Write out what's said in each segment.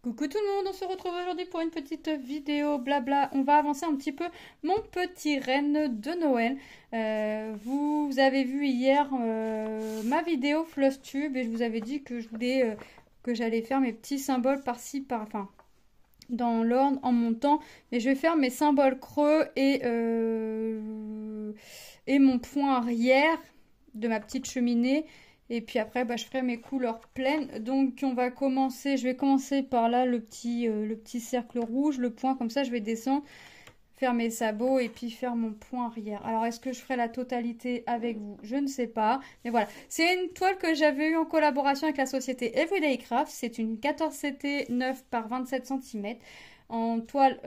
Coucou tout le monde, on se retrouve aujourd'hui pour une petite vidéo blabla. On va avancer un petit peu mon petit renne de Noël. Vous avez vu hier ma vidéo Flosstube et je vous avais dit que je voulais que j'allais faire mes petits symboles par-ci, enfin dans l'ordre en montant. Mais je vais faire mes symboles creux et mon point arrière de ma petite cheminée. Et puis après, je ferai mes couleurs pleines. Donc on va commencer, je vais commencer par là, le petit cercle rouge, le point, comme ça je vais descendre, faire mes sabots et puis faire mon point arrière. Alors est-ce que je ferai la totalité avec vous? Je ne sais pas. Mais voilà, c'est une toile que j'avais eue en collaboration avec la société Everyday Craft. C'est une 14CT 9 par 27 cm en toile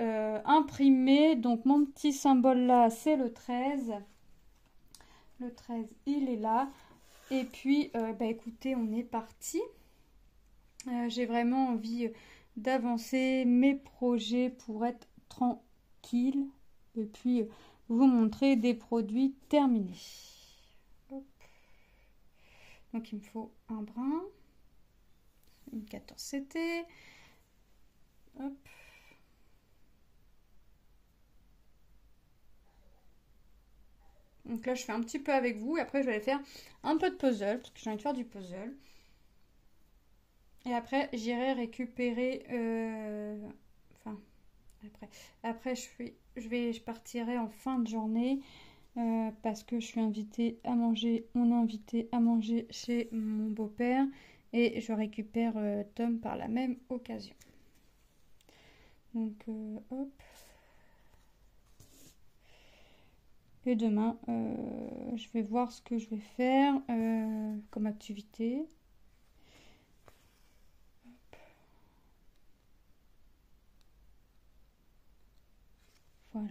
imprimée. Donc mon petit symbole là, c'est le 13. Le 13, il est là. Et puis, écoutez, on est parti. J'ai vraiment envie d'avancer mes projets pour être tranquille. Et puis, vous montrer des produits terminés. Hop. Donc, il me faut un brin. Une 14CT. Hop. Donc là, je fais un petit peu avec vous. Et après, je vais aller faire un peu de puzzle. Parce que j'ai envie de faire du puzzle. Et après, j'irai récupérer... Après je partirai en fin de journée. Parce que je suis invitée à manger. On est invité à manger chez mon beau-père. Et je récupère Tom par la même occasion. Donc, hop. Et demain, je vais voir ce que je vais faire comme activité. Voilà.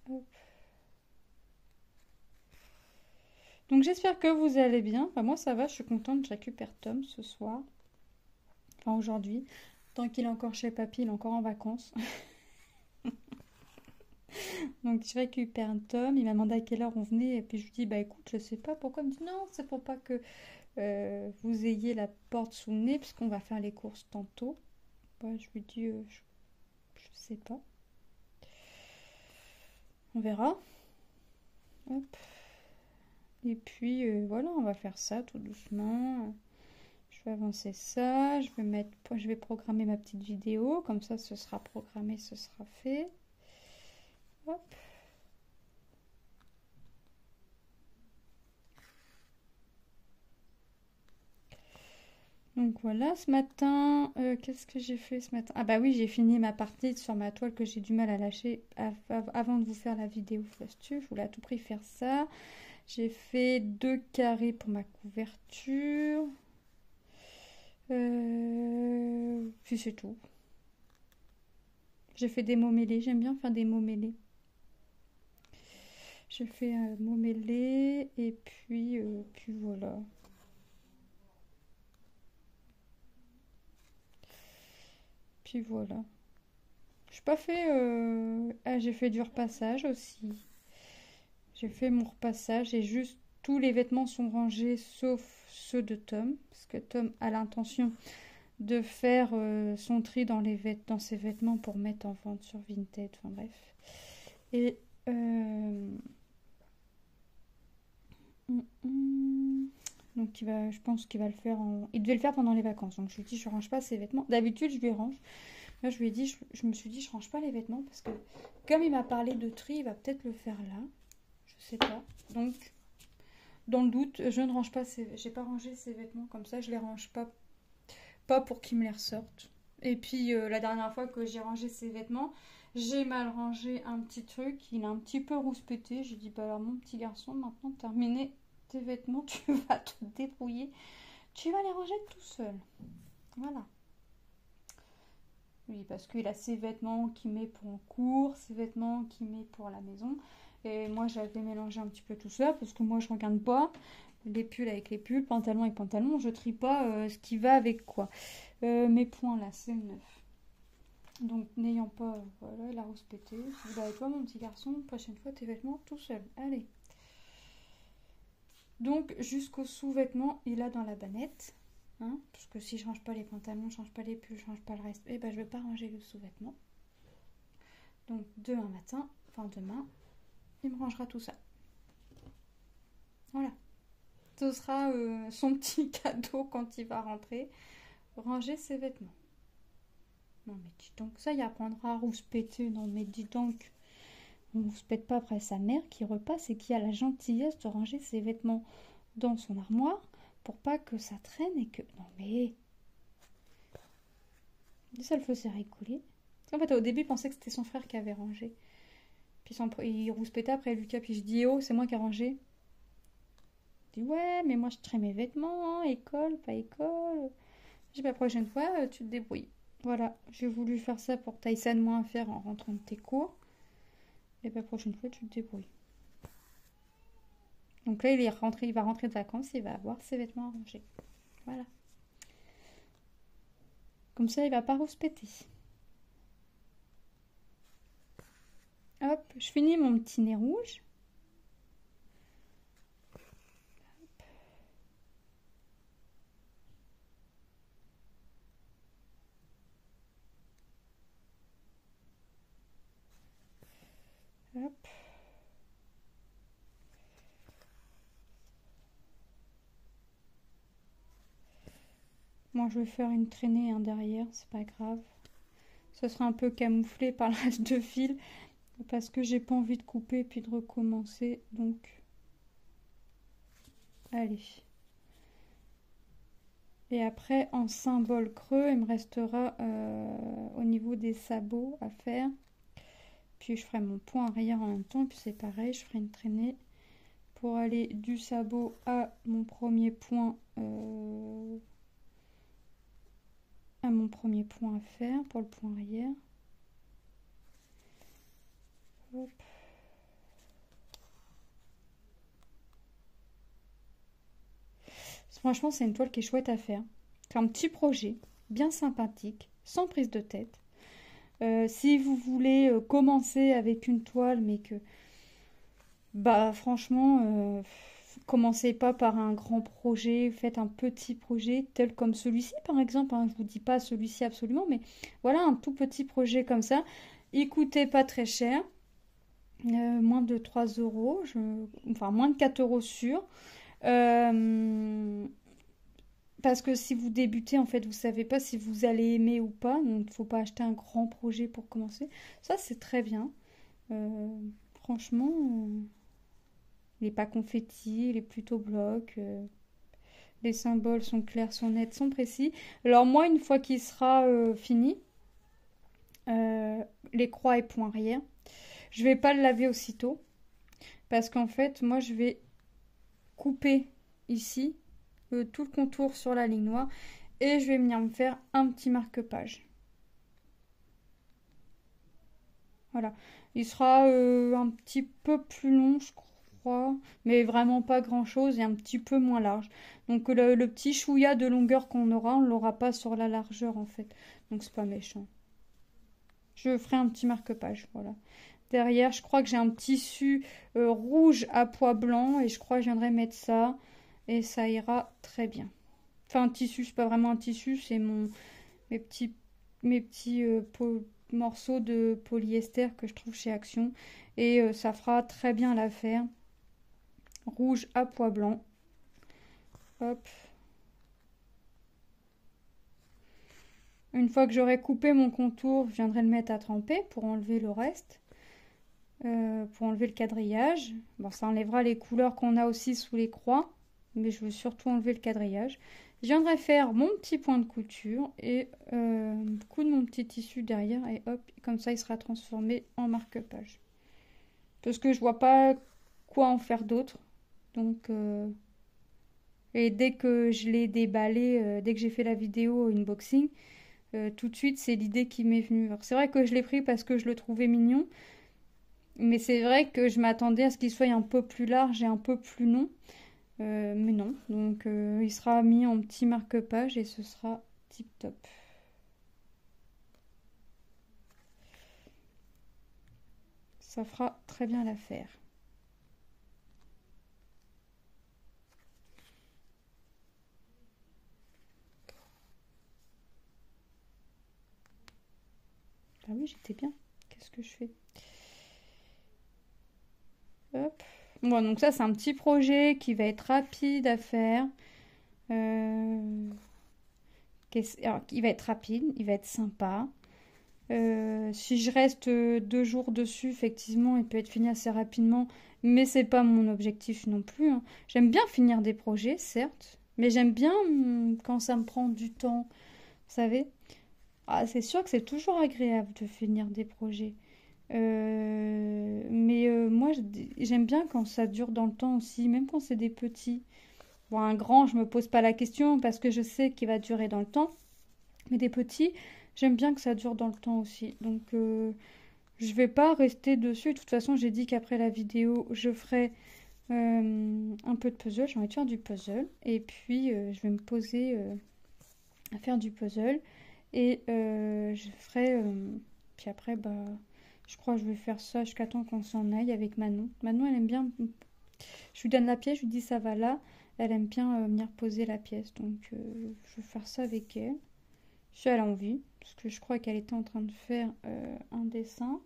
Hop. Donc j'espère que vous allez bien. Enfin, moi ça va, je suis contente, je récupère Tom ce soir. Enfin aujourd'hui. Tant qu'il est encore chez papy, il est encore en vacances. Donc je récupère Tom, il m'a demandé à quelle heure on venait. Et puis je lui dis, écoute, je sais pas pourquoi. Il me dit, non, c'est pour pas que vous ayez la porte sous le nez, puisqu'on va faire les courses tantôt. Je lui dis, je sais pas. On verra. Hop. Et puis voilà, on va faire ça tout doucement. Je vais avancer ça. Je vais programmer ma petite vidéo. Comme ça, ce sera programmé, ce sera fait. Hop. Donc voilà, ce matin, qu'est-ce que j'ai fait ce matin? Ah bah oui, j'ai fini ma partie sur ma toile que j'ai du mal à lâcher avant de vous faire la vidéo Flosstube. Je voulais à tout prix faire ça. J'ai fait 2 carrés pour ma couverture. Puis c'est tout. J'ai fait des mots mêlés. J'aime bien faire des mots mêlés. J'ai fait un mot mêlé et puis voilà. Puis voilà. J'ai pas fait... Ah, j'ai fait du repassage aussi. J'ai fait mon repassage et juste tous les vêtements sont rangés sauf ceux de Tom. Parce que Tom a l'intention de faire son tri dans ses vêtements pour mettre en vente sur Vinted. Enfin bref. Et... Donc je pense qu'il va le faire il devait le faire pendant les vacances. Donc je lui ai dit je range pas ses vêtements. D'habitude je lui range. Là je lui ai dit je me suis dit je range pas les vêtements parce que comme il m'a parlé de tri, il va peut-être le faire là. Je sais pas. Donc dans le doute, je ne range pas j'ai pas rangé ses vêtements comme ça, je les range pas pour qu'il me les ressorte. Et puis la dernière fois que j'ai rangé ses vêtements, j'ai mal rangé un petit truc, il a un petit peu rouspété. J'ai dit alors mon petit garçon, maintenant terminé tes vêtements, tu vas te débrouiller, tu vas les ranger tout seul. Voilà. Oui, parce qu'il a ses vêtements qu'il met pour en cours, ses vêtements qu'il met pour la maison. Et moi, j'avais mélangé un petit peu tout ça, parce que moi, je regarde pas les pulls avec les pulls, pantalons avec pantalons. Je trie pas ce qui va avec quoi. Mes points, là, c'est neuf. Donc, n'ayant pas, voilà, la rose pétée. Vous avec toi, mon petit garçon, prochaine fois, tes vêtements tout seul. Allez. Donc jusqu'au sous-vêtement, il a dans la bannette. Hein, parce que si je range pas les pantalons, je range pas les pulls, je range pas le reste, et ben je vais pas ranger le sous-vêtement. Donc demain matin, enfin demain, il me rangera tout ça. Voilà. Ce sera son petit cadeau quand il va rentrer. Ranger ses vêtements. Non mais dis donc, ça il apprendra à rouspéter. Non mais dis donc, on ne rouspète pas après sa mère qui repasse et qui a la gentillesse de ranger ses vêtements dans son armoire pour pas que ça traîne et que... Non mais... Ça le faisait rigoler. En fait au début il pensait que c'était son frère qui avait rangé. Puis il rouspétait après Lucas, puis je dis oh c'est moi qui ai rangé. Il dit ouais mais moi je trie mes vêtements, hein, école, pas école. Je dis la prochaine fois tu te débrouilles. Voilà, j'ai voulu faire ça pour Tyson moins à faire en rentrant de tes cours. Et la prochaine fois tu te débrouilles. Donc là il va rentrer de vacances, il va avoir ses vêtements à ranger. Voilà. Comme ça il va pas rouspéter. Hop, je finis mon petit nez rouge. Hop. Moi je vais faire une traînée hein, derrière, c'est pas grave. Ce sera un peu camouflé par le reste de fil parce que j'ai pas envie de couper puis de recommencer. Donc, allez. Et après, en symbole creux, il me restera au niveau des sabots à faire. Puis je ferai mon point arrière en même temps. Puis c'est pareil, je ferai une traînée pour aller du sabot à mon premier point. À mon premier point à faire pour le point arrière. Hop. Franchement, c'est une toile qui est chouette à faire. C'est un petit projet, bien sympathique, sans prise de tête. Si vous voulez commencer avec une toile, mais que, bah, franchement, commencez pas par un grand projet, faites un petit projet tel comme celui-ci, par exemple. Hein. Je vous dis pas celui-ci absolument, mais voilà, un tout petit projet comme ça. Il coûtait pas très cher, moins de 3 euros, enfin moins de 4 euros sûr. Parce que si vous débutez, en fait, vous savez pas si vous allez aimer ou pas. Donc, il ne faut pas acheter un grand projet pour commencer. Ça, c'est très bien. Franchement, il n'est pas confetti, il est plutôt bloc. Les symboles sont clairs, sont nets, sont précis. Alors moi, une fois qu'il sera fini, les croix et points arrière, je vais pas le laver aussitôt. Parce qu'en fait, moi, je vais couper ici tout le contour sur la ligne noire et je vais venir me faire un petit marque-page. Voilà, il sera un petit peu plus long je crois, mais vraiment pas grand chose et un petit peu moins large. Donc le petit chouïa de longueur qu'on aura, on l'aura pas sur la largeur en fait, donc c'est pas méchant. Je ferai un petit marque-page, voilà. Derrière, je crois que j'ai un tissu rouge à pois blanc et je crois que je viendrai mettre ça et ça ira très bien. Enfin, un tissu, c'est pas vraiment un tissu, c'est mes petits morceaux de polyester que je trouve chez Action. Et ça fera très bien l'affaire. Rouge à pois blanc. Hop. Une fois que j'aurai coupé mon contour, je viendrai le mettre à tremper pour enlever le reste. Pour enlever le quadrillage. Bon, ça enlèvera les couleurs qu'on a aussi sous les croix. Mais je veux surtout enlever le quadrillage. Je viendrai faire mon petit point de couture et coudre mon petit tissu derrière et hop, comme ça il sera transformé en marque-page. Parce que je vois pas quoi en faire d'autre. Donc, et dès que je l'ai déballé, dès que j'ai fait la vidéo unboxing, tout de suite c'est l'idée qui m'est venue. Alors c'est vrai que je l'ai pris parce que je le trouvais mignon, mais c'est vrai que je m'attendais à ce qu'il soit un peu plus large et un peu plus long. Mais non, donc il sera mis en petit marque-page et ce sera tip top. Ça fera très bien l'affaire. oui, j'étais bien. Qu'est-ce que je fais? Hop. Bon, donc ça, c'est un petit projet qui va être rapide à faire. Alors, il va être rapide, il va être sympa. Si je reste 2 jours dessus, effectivement, il peut être fini assez rapidement, mais c'est pas mon objectif non plus, hein. J'aime bien finir des projets, certes, mais j'aime bien quand ça me prend du temps, vous savez. Ah, c'est sûr que c'est toujours agréable de finir des projets. Mais moi, j'aime bien quand ça dure dans le temps aussi, même quand c'est des petits. Bon, un grand, je me pose pas la question parce que je sais qu'il va durer dans le temps. Mais des petits, j'aime bien que ça dure dans le temps aussi. Donc, je vais pas rester dessus. De toute façon, j'ai dit qu'après la vidéo, je ferai un peu de puzzle. J'ai envie de faire du puzzle. Et puis, je vais me poser à faire du puzzle. Et je ferai... puis après, bah, je crois que je vais faire ça jusqu'à temps qu'on s'en aille avec Manon. Manon, elle aime bien... Je lui donne la pièce, je lui dis ça va là. Elle aime bien venir poser la pièce. Donc, je vais faire ça avec elle. Si elle a envie. Parce que je crois qu'elle était en train de faire un dessin.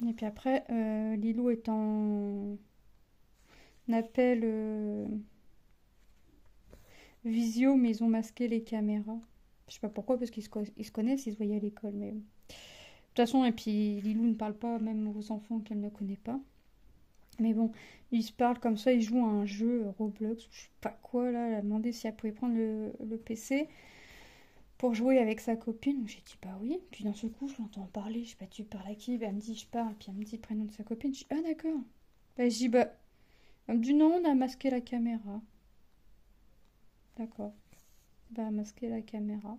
Et puis après, Lilou est en appel visio, mais ils ont masqué les caméras. Je sais pas pourquoi, parce qu'ils se connaissent, ils se voyaient à l'école. Mais de toute façon, et puis Lilou ne parle pas même aux enfants qu'elle ne connaît pas. Mais bon, ils se parlent comme ça, ils jouent à un jeu Roblox, je sais pas quoi là. Elle a demandé si elle pouvait prendre le PC pour jouer avec sa copine. Donc j'ai dit bah oui. Puis d'un seul coup, je l'entends parler. Je sais pas, tu parles à qui? Bah, elle me dit je parle. Puis elle me dit le prénom de sa copine. Je dis ah d'accord. Bah, je dis bah. Elle me dit non, on a masqué la caméra. D'accord. Bah, masquer la caméra.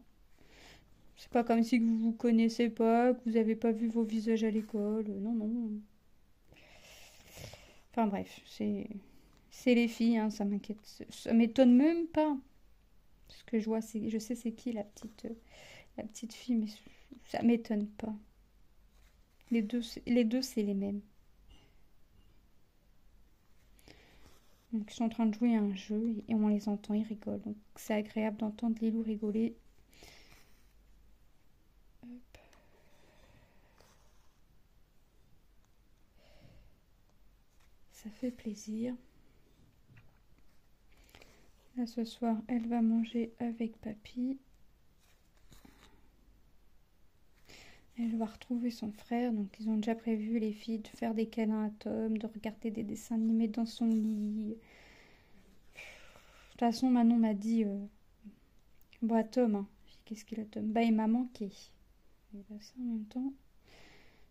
C'est pas comme si vous vous connaissez pas, que vous avez pas vu vos visages à l'école. Non, non. Enfin bref, c'est les filles, hein, ça m'inquiète. Ça m'étonne même pas. Ce que je vois, je sais c'est qui la petite fille, mais ça m'étonne pas. Les deux, c'est les mêmes. Donc ils sont en train de jouer à un jeu et on les entend, ils rigolent. Donc c'est agréable d'entendre Lilou rigoler. Hop. Ça fait plaisir. Là ce soir, elle va manger avec papy. Elle va retrouver son frère, donc ils ont déjà prévu, les filles, de faire des câlins à Tom, de regarder des dessins animés dans son lit. De toute façon, Manon m'a dit bon, à Tom, hein. Qu'est-ce qu'il a, Tom? Bah, il m'a manqué. Et bah, ça en même temps.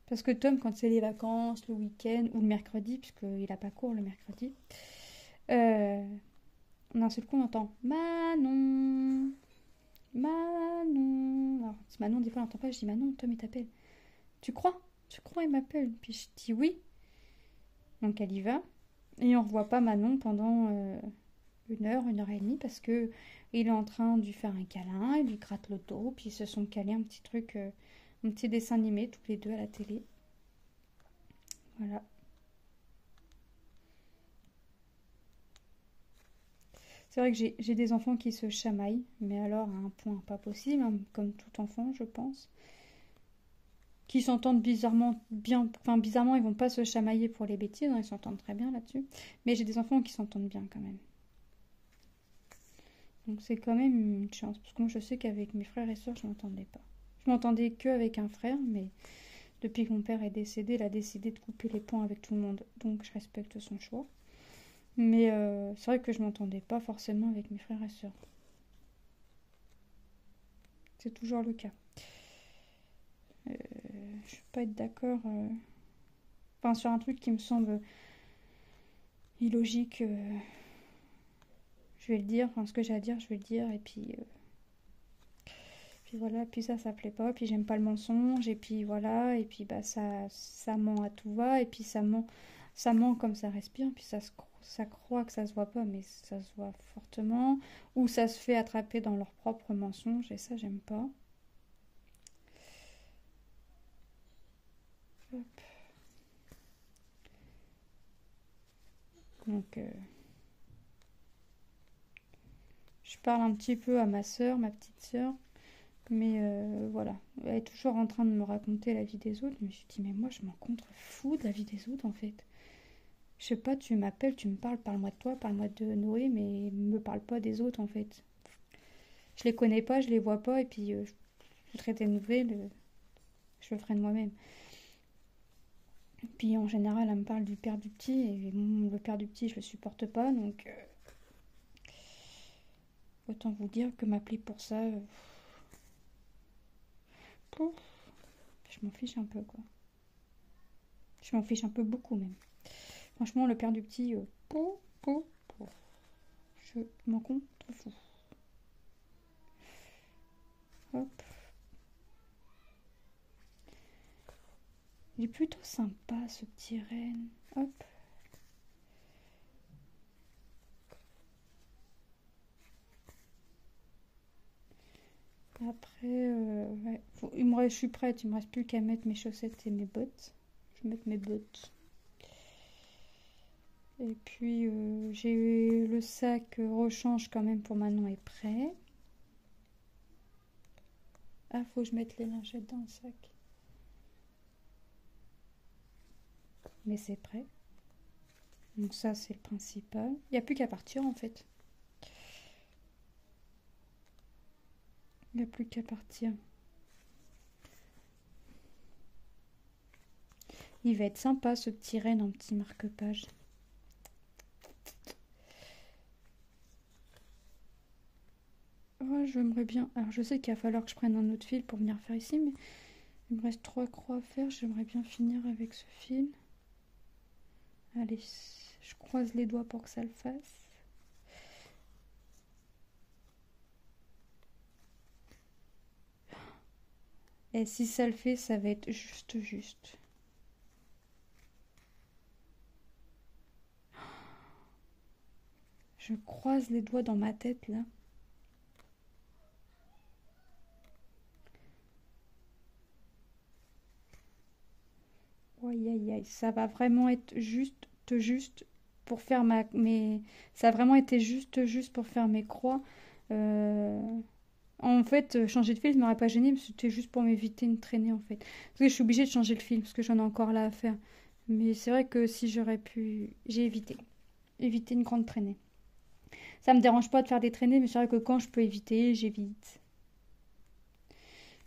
Parce que Tom, quand c'est les vacances, le week-end, ou le mercredi, puisqu'il n'a pas cours le mercredi, d'un seul coup, on entend Manon, Manon. Alors, si Manon, des fois, elle n'entend pas, je dis Manon, Tom, il t'appelle. Tu crois? Tu crois, il m'appelle? Puis je dis oui. Donc elle y va. Et on ne revoit pas Manon pendant 1 heure et demie parce que il est en train de lui faire un câlin, il lui gratte le dos, puis ils se sont calés un petit truc, un petit dessin animé tous les deux à la télé. Voilà. C'est vrai que j'ai des enfants qui se chamaillent, mais alors à un point pas possible, hein, comme tout enfant, je pense. Qui s'entendent bizarrement bien. Enfin, bizarrement, ils vont pas se chamailler pour les bêtises, hein, ils s'entendent très bien là-dessus. Mais j'ai des enfants qui s'entendent bien quand même. Donc c'est quand même une chance. Parce que moi, je sais qu'avec mes frères et sœurs, je m'entendais pas. Je m'entendais qu'avec un frère, mais depuis que mon père est décédé, il a décidé de couper les ponts avec tout le monde. Donc je respecte son choix. Mais c'est vrai que je m'entendais pas forcément avec mes frères et sœurs. C'est toujours le cas. Je vais pas être d'accord. Enfin, sur un truc qui me semble illogique, je vais le dire. Enfin, ce que j'ai à dire, je vais le dire. Et puis voilà. Puis ça plaît pas. Puis j'aime pas le mensonge. Et puis voilà. Et puis bah ça ment à tout va. Et puis ça ment comme ça respire. Puis ça croit que ça se voit pas, mais ça se voit fortement. Ou ça se fait attraper dans leur propre mensonge. Et ça, j'aime pas. Hop. Donc, je parle un petit peu à ma soeur, ma petite soeur. Mais voilà, elle est toujours en train de me raconter la vie des autres. Mais je me suis dit, mais moi, je m'en contrefous de la vie des autres, en fait. Je sais pas, tu m'appelles, tu me parles, parle-moi de toi, parle-moi de Noé, mais me parle pas des autres, en fait. Je les connais pas, je les vois pas, et puis je traite des nouvelles, je le ferai de moi-même. Puis en général, elle me parle du père du petit, et le père du petit, je le supporte pas, donc autant vous dire que m'appeler pour ça, pouf, je m'en fiche un peu, quoi. Je m'en fiche un peu beaucoup, même. Franchement, le père du petit, pouf, pouf, pouf. Je m'en contrefous. Hop. Il est plutôt sympa, ce petit renne. Hop. Après, ouais. Je suis prête, il me reste plus qu'à mettre mes chaussettes et mes bottes. Je vais mettre mes bottes. Et puis, j'ai le sac rechange quand même pour Manon est prêt. Ah, faut que je mette les lingettes dans le sac. Mais c'est prêt. Donc ça, c'est le principal. Il n'y a plus qu'à partir, en fait. Il n'y a plus qu'à partir. Il va être sympa, ce petit renne en petit marque-page. Oh, j'aimerais bien... Alors, je sais qu'il va falloir que je prenne un autre fil pour venir faire ici, mais il me reste 3 croix à faire. J'aimerais bien finir avec ce fil. Allez, je croise les doigts pour que ça le fasse. Et si ça le fait, ça va être juste. Je croise les doigts dans ma tête, là. Aïe, aïe, aïe. Ça va vraiment être juste pour faire ça a vraiment été juste pour faire mes croix. En fait, changer de fil, ça m'aurait pas gêné, mais c'était juste pour m'éviter une traînée, en fait. Parce que je suis obligée de changer le fil, parce que j'en ai encore là à faire. Mais c'est vrai que si j'aurais pu... J'ai évité. Éviter une grande traînée. Ça me dérange pas de faire des traînées, mais c'est vrai que quand je peux éviter, j'évite.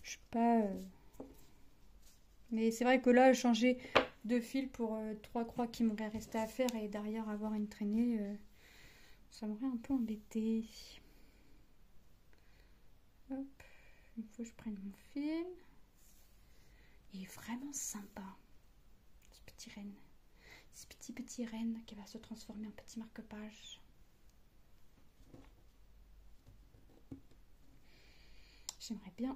Je suis pas... Mais c'est vrai que là, changer de fil pour 3 croix qui m'auraient resté à faire et derrière avoir une traînée, ça m'aurait un peu embêté. Hop, il faut que je prenne mon fil. Il est vraiment sympa, ce petit renne. Ce petit renne qui va se transformer en petit marque-page. J'aimerais bien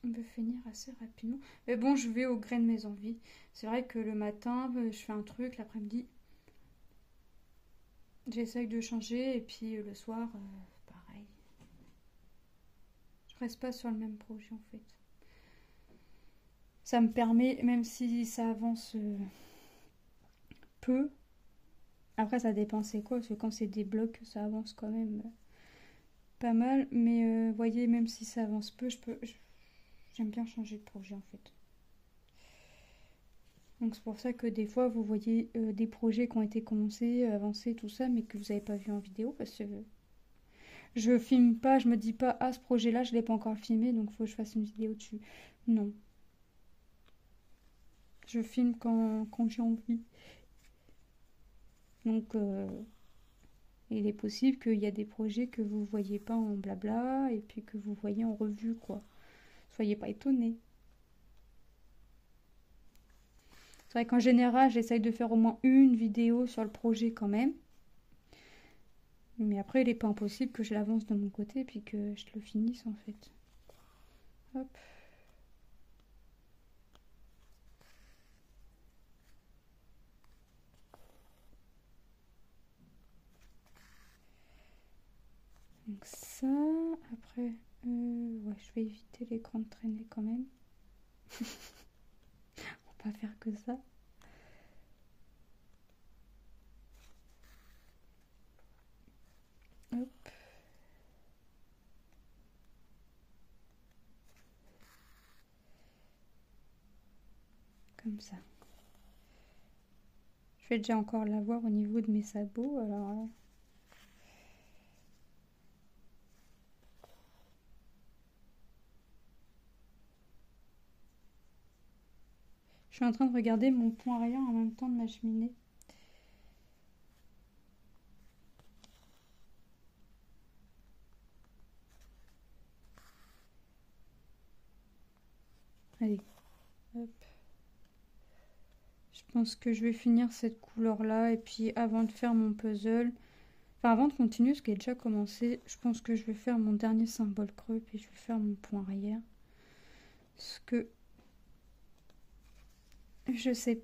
me finir assez rapidement. Mais bon, je vais au gré de mes envies. C'est vrai que le matin, je fais un truc, l'après-midi, j'essaye de changer, et puis le soir, pareil. Je reste pas sur le même projet, en fait. Ça me permet, même si ça avance peu, après ça dépend c'est quoi, parce que quand c'est des blocs, ça avance quand même pas mal. Mais voyez, même si ça avance peu, j'aime bien changer de projet, en fait. Donc c'est pour ça que des fois vous voyez des projets qui ont été commencés, avancés, tout ça, mais que vous n'avez pas vu en vidéo, parce que je filme pas, je me dis pas ah ce projet là je l'ai pas encore filmé, donc il faut que je fasse une vidéo dessus. Non. Je filme quand j'ai envie. Donc il est possible qu'il y a des projets que vous voyez pas en blabla et puis que vous voyez en revue, quoi. Soyez pas étonnés. C'est vrai qu'en général, j'essaye de faire au moins une vidéo sur le projet quand même. Mais après, il n'est pas impossible que je l'avance de mon côté et puis que je le finisse, en fait. Hop. Donc ça, après, ouais, je vais éviter les grandes traînées quand même. On va pas faire que ça. Hop. comme ça. Je vais déjà encore l'avoir au niveau de mes sabots. Alors, je suis en train de regarder mon point arrière en même temps de ma cheminée. Allez, hop. Je pense que je vais finir cette couleur-là. Et puis avant de faire mon puzzle, enfin avant de continuer, ce qui est déjà commencé, je pense que je vais faire mon dernier symbole creux. Puis je vais faire mon point arrière. Parce que je sais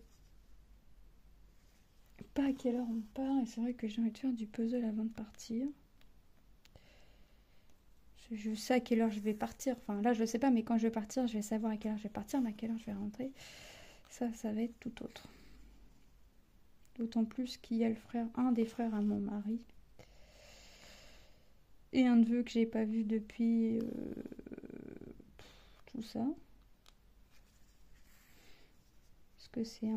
pas à quelle heure on part. Et c'est vrai que j'ai envie de faire du puzzle avant de partir. Je sais à quelle heure je vais partir. Enfin là, je sais pas, mais quand je vais partir, je vais savoir à quelle heure je vais partir, mais à quelle heure je vais rentrer. Ça va être tout autre. D'autant plus qu'il y a un des frères à mon mari. Et un neveu que j'ai pas vu depuis tout ça. Parce que c'est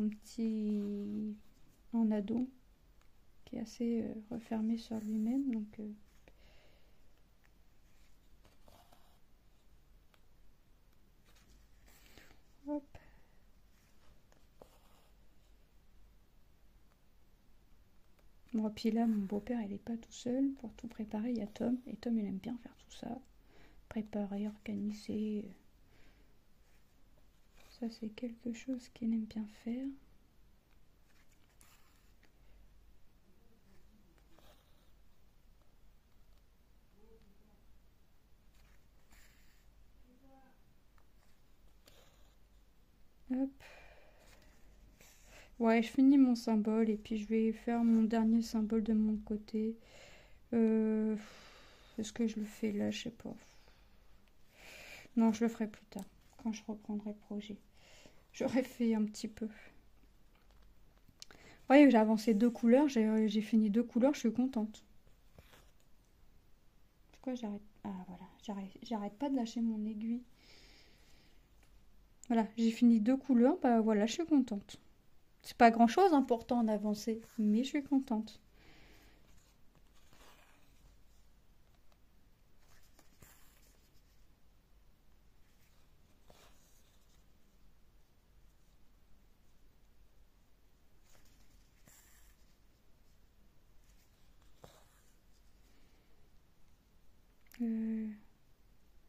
un ado qui est assez refermé sur lui-même. Donc hop. Bon, puis là, mon beau-père, il est pas tout seul. Pour tout préparer, il y a Tom. Et Tom, il aime bien faire tout ça. Préparer, organiser. Ça, c'est quelque chose qu'il aime bien faire. Hop. Ouais, je finis mon symbole et puis je vais faire mon dernier symbole de mon côté. Est-ce que je le fais là? Je sais pas. Non, je le ferai plus tard, quand je reprendrai le projet. J'aurais fait un petit peu. Ouais, j'ai avancé 2 couleurs, j'ai fini 2 couleurs, je suis contente. Pourquoi j'arrête? Ah voilà, j'arrête pas de lâcher mon aiguille. Voilà, j'ai fini 2 couleurs, bah voilà, je suis contente. C'est pas grand chose hein, pourtant d'avancer, mais je suis contente.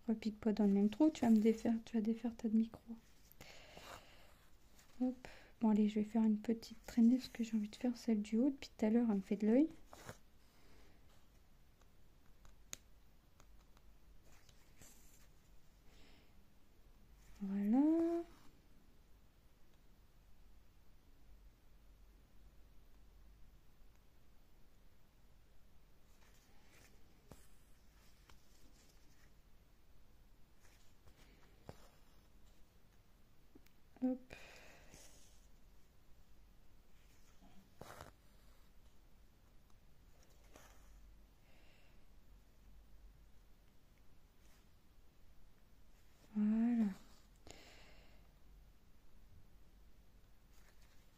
Repique pas dans le même trou, tu vas défaire ta micro. Hop. Bon allez, je vais faire une petite traînée parce que j'ai envie de faire celle du haut. Depuis tout à l'heure, elle me fait de l'œil. Voilà. Hop. Voilà.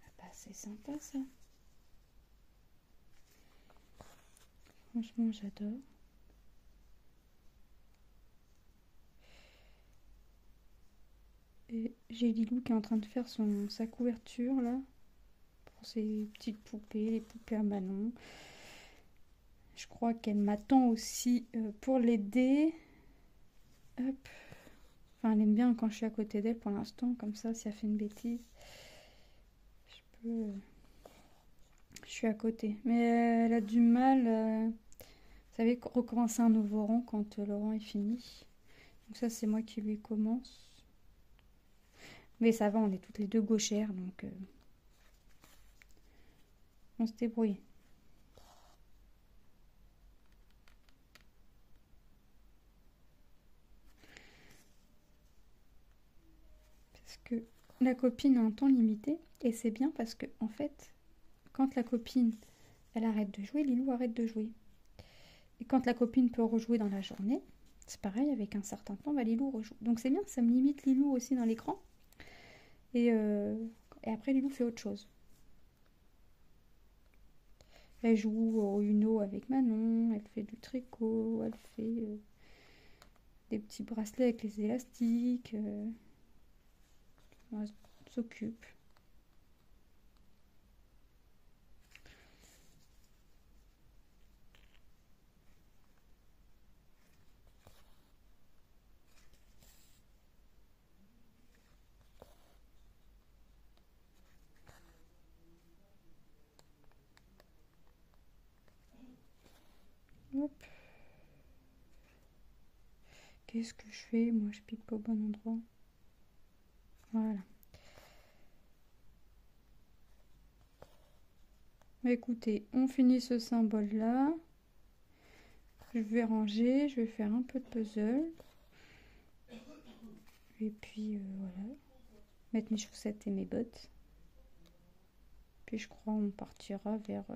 Ah bah, c'est sympa ça. Franchement, j'adore. Et j'ai Lilou qui est en train de faire sa couverture là. Pour ses petites poupées, les poupées à Manon. Je crois qu'elle m'attend aussi pour l'aider. Hop. Enfin, elle aime bien quand je suis à côté d'elle pour l'instant. Comme ça, si elle fait une bêtise, je suis à côté. Mais elle a du mal, vous savez, recommencer un nouveau rang quand le rang est fini. Donc ça, c'est moi qui lui commence. Mais ça va, on est toutes les deux gauchères, donc on se débrouille. Parce que la copine a un temps limité, et c'est bien parce que, en fait, quand la copine, elle arrête de jouer, Lilou arrête de jouer. Et quand la copine peut rejouer dans la journée, c'est pareil, avec un certain temps, bah, Lilou rejoue. Donc c'est bien, ça me limite Lilou aussi dans l'écran. Et Et après, Lilou fait autre chose. Elle joue au Uno avec Manon, elle fait du tricot, elle fait des petits bracelets avec les élastiques. Elle s'occupe. Hop. Qu'est-ce que je fais? Moi, je pique pas au bon endroit. Voilà. Écoutez, on finit ce symbole-là. Je vais ranger, je vais faire un peu de puzzle. Et puis, voilà. Mettre mes chaussettes et mes bottes. Puis, je crois on partira vers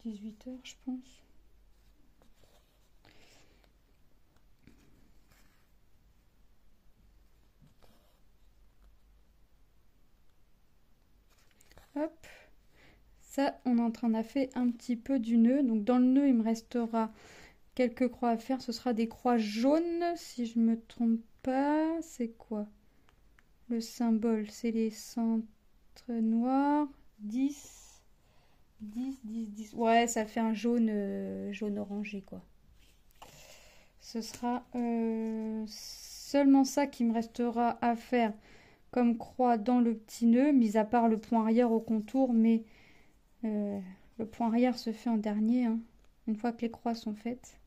18 h, je pense. Hop. Ça, on est en train de faire un petit peu du nœud. Donc, dans le nœud, il me restera quelques croix à faire. Ce sera des croix jaunes, si je me trompe pas. C'est quoi? Le symbole, c'est les centres noirs. 10, 10, 10, 10. Ouais, ça fait un jaune, jaune orangé, quoi. Ce sera seulement ça qui me restera à faire comme croix dans le petit nœud, mis à part le point arrière au contour, mais le point arrière se fait en dernier, hein, une fois que les croix sont faites.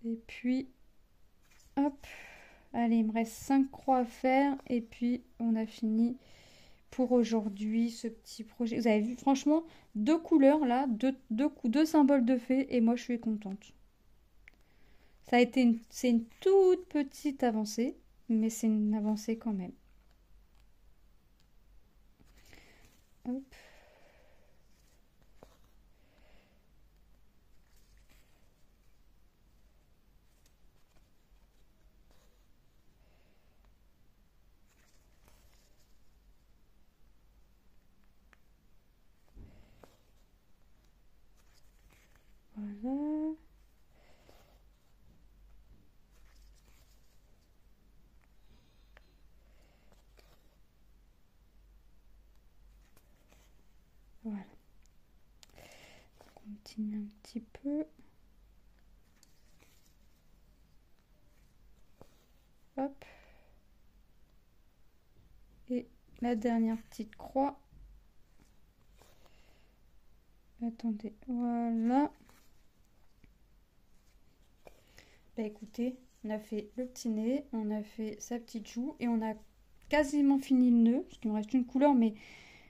Et puis, hop, allez, il me reste 5 croix à faire, et puis on a fini pour aujourd'hui ce petit projet. Vous avez vu, franchement, 2 couleurs là, deux symboles de fées, et moi je suis contente. Ça a été c'est une toute petite avancée, mais c'est une avancée quand même. Hop. Voilà. Voilà. On continue un petit peu. Hop. Et la dernière petite croix. Attendez, voilà. Bah écoutez, on a fait le petit nez, on a fait sa petite joue et on a quasiment fini le nœud, parce qu'il me reste une couleur, mais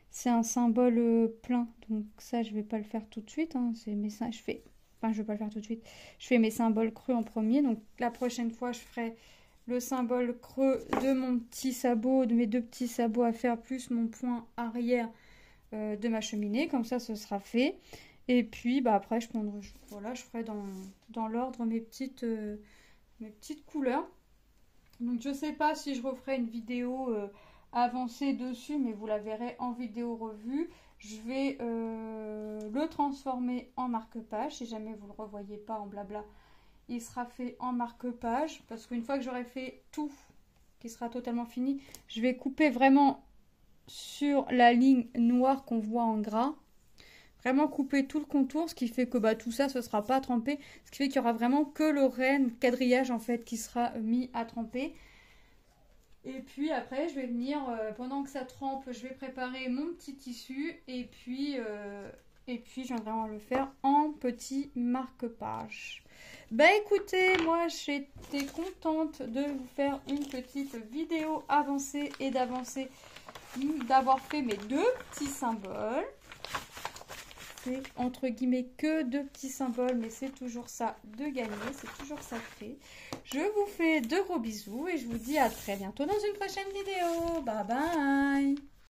c'est un symbole plein, donc ça je vais pas le faire tout de suite, hein. C'est mes je fais, enfin je vais pas le faire tout de suite, je fais mes symboles creux en premier, donc la prochaine fois je ferai le symbole creux de mon petit sabot, de mes 2 petits sabots à faire, plus mon point arrière de ma cheminée, comme ça ce sera fait. Et puis bah après je prendrai, voilà, je ferai dans l'ordre mes petites couleurs. Donc je sais pas si je referai une vidéo avancée dessus, mais vous la verrez en vidéo revue. Je vais le transformer en marque-page. Si jamais vous le revoyez pas en blabla, il sera fait en marque-page, parce qu'une fois que j'aurai fait tout, qui sera totalement fini, je vais couper vraiment sur la ligne noire qu'on voit en gras. Vraiment couper tout le contour, ce qui fait que bah, tout ça, ce sera pas trempé. Ce qui fait qu'il y aura vraiment que le renne quadrillage en fait qui sera mis à tremper. Et puis après, je vais venir, pendant que ça trempe, je vais préparer mon petit tissu. Et puis je viendrai le faire en petit marque-page. Bah écoutez, moi j'étais contente de vous faire une petite vidéo avancée et d'avoir fait mes 2 petits symboles. C'est entre guillemets que 2 petits symboles, mais c'est toujours ça de gagner, c'est toujours ça de fait. Je vous fais de gros bisous et je vous dis à très bientôt dans une prochaine vidéo. Bye bye!